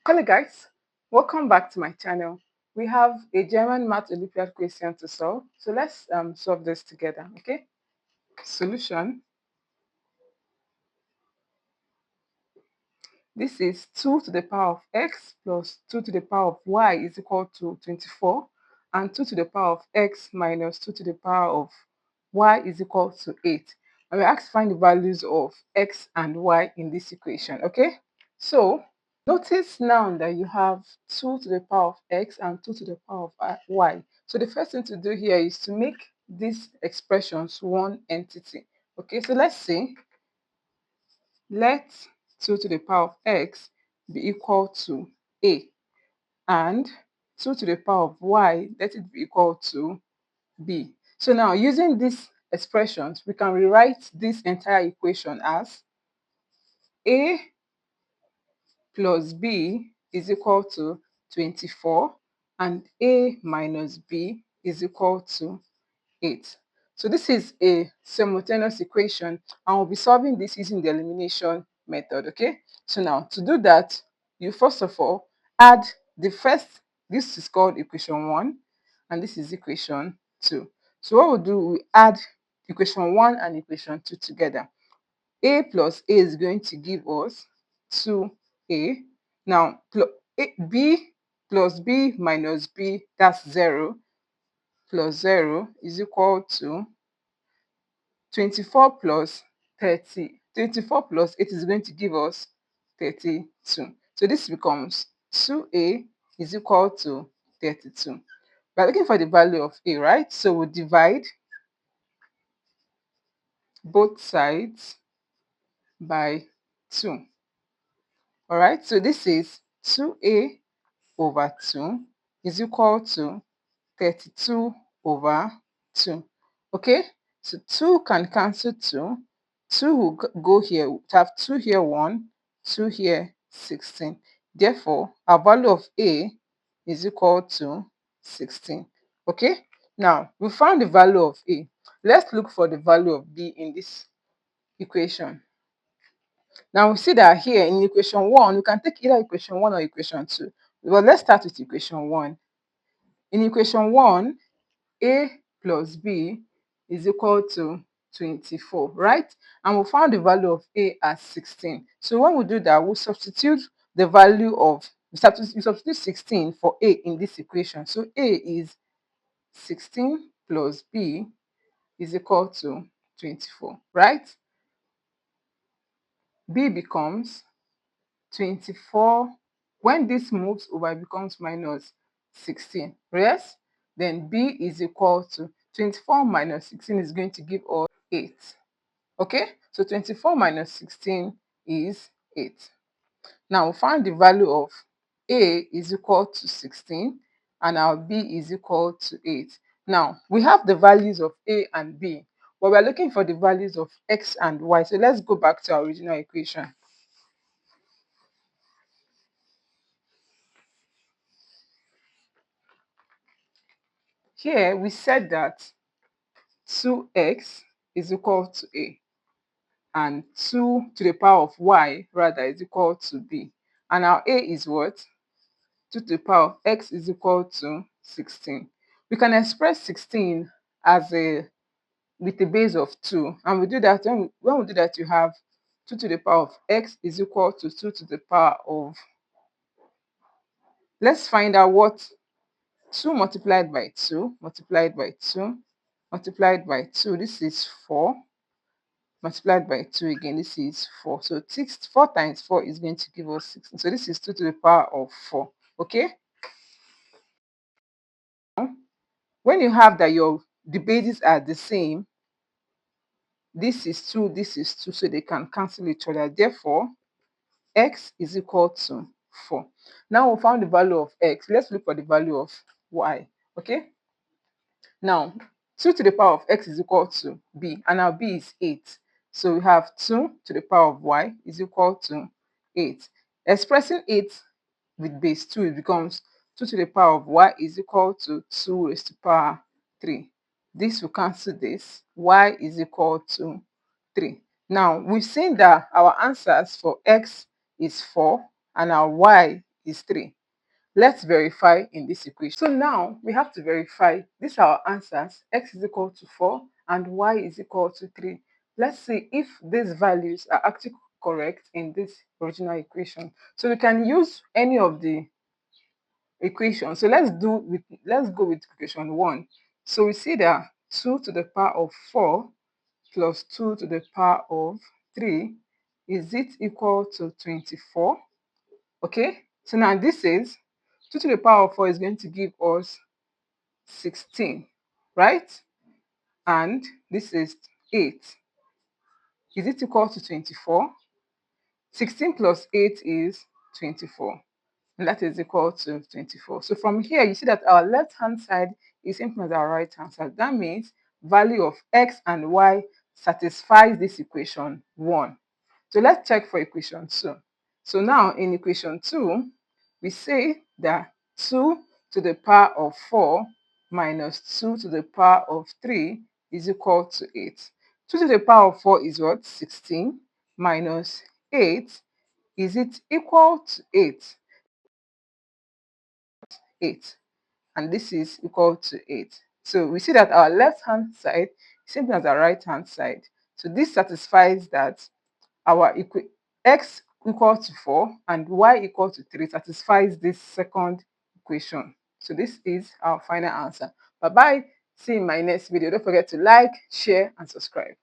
Hello guys, welcome back to my channel. We have a German Math Olympiad question to solve. So let's solve this together, okay? Solution. This is 2 to the power of x plus 2 to the power of y is equal to 24, and 2 to the power of x minus 2 to the power of y is equal to 8. And we're asked to find the values of x and y in this equation, okay? So notice now that you have 2 to the power of x and 2 to the power of y. So the first thing to do here is to make these expressions one entity. Okay, so let's see. Let 2 to the power of x be equal to a, and 2 to the power of y, let it be equal to b. So now using these expressions, we can rewrite this entire equation as a plus b is equal to 24 and a minus b is equal to 8. So this is a simultaneous equation, and we'll be solving this using the elimination method, okay? So now to do that, you first of all add the first, this is called equation 1 and this is equation 2. So what we'll do, we add equation 1 and equation 2 together. A plus A is going to give us 2A. Now, B plus B minus B, that's 0, plus 0 is equal to 24 plus 30. 24 plus 8 is going to give us 32. So this becomes 2A is equal to 32. We're looking for the value of A, right? So we'll divide both sides by 2. All right, so this is 2A over 2 is equal to 32 over 2. Okay, so 2 can cancel 2. 2 will go here. We have 2 here, 1, 2 here, 16. Therefore, our value of A is equal to 16. Okay, now we found the value of A. Let's look for the value of B in this equation. Now we see that here in equation 1, we can take either equation 1 or equation 2. Well, let's start with equation 1. In equation 1, A plus B is equal to 24, right? And we found the value of A as 16. So when we do that, we'll substitute the value of, we substitute 16 for A in this equation. So A is 16 plus B is equal to 24, right? B becomes 24. When this moves over, it becomes minus 16. Yes? Then B is equal to 24 minus 16 is going to give us 8. Okay? So 24 minus 16 is 8. Now we find the value of A is equal to 16 and our B is equal to 8. Now we have the values of A and B, but we're looking for the values of X and Y. So let's go back to our original equation. Here we said that 2x is equal to A and 2 to the power of y rather is equal to B. And our A is what? 2 to the power of x is equal to 16. We can express 16 as a with a base of 2, and we do that when we do that, you have 2 to the power of x is equal to 2 to the power of, let's find out what 2 multiplied by 2 multiplied by 2 multiplied by 2, this is 4, multiplied by 2 again, this is 4. So 4 times 4 is going to give us 16. So this is 2 to the power of 4. Okay? When you have that the bases are the same, this is 2, this is 2, so they can cancel each other. Therefore, x is equal to 4. Now we found the value of x. Let's look for the value of y. Okay? Now, 2 to the power of x is equal to b, and our b is 8. So we have 2 to the power of y is equal to 8. Expressing 8 with base 2, it becomes 2 to the power of y is equal to 2 raised to power 3. This will cancel this. Y is equal to 3. Now, we've seen that our answers for x is 4 and our y is 3. Let's verify in this equation. So now we have to verify these are our answers. X is equal to 4 and y is equal to 3. Let's see if these values are actually correct in this original equation. So we can use any of the equations. So let's go with equation 1. So we see that 2 to the power of 4 plus 2 to the power of 3, is it equal to 24? Okay, so now this is 2 to the power of 4 is going to give us 16, right? And this is 8. Is it equal to 24? 16 plus 8 is 24. And that is equal to 24. So from here, you see that our left-hand side is same as our right-hand side. That means value of x and y satisfies this equation 1. So let's check for equation 2. So now in equation 2, we say that 2 to the power of 4 minus 2 to the power of 3 is equal to 8. 2 to the power of 4 is what? 16 minus 8. Is it equal to 8? 8. And this is equal to 8. So we see that our left-hand side is same as our right-hand side. So this satisfies that our x equal to 4 and y equal to 3 satisfies this second equation. So this is our final answer. Bye bye. See you in my next video. Don't forget to like, share, and subscribe.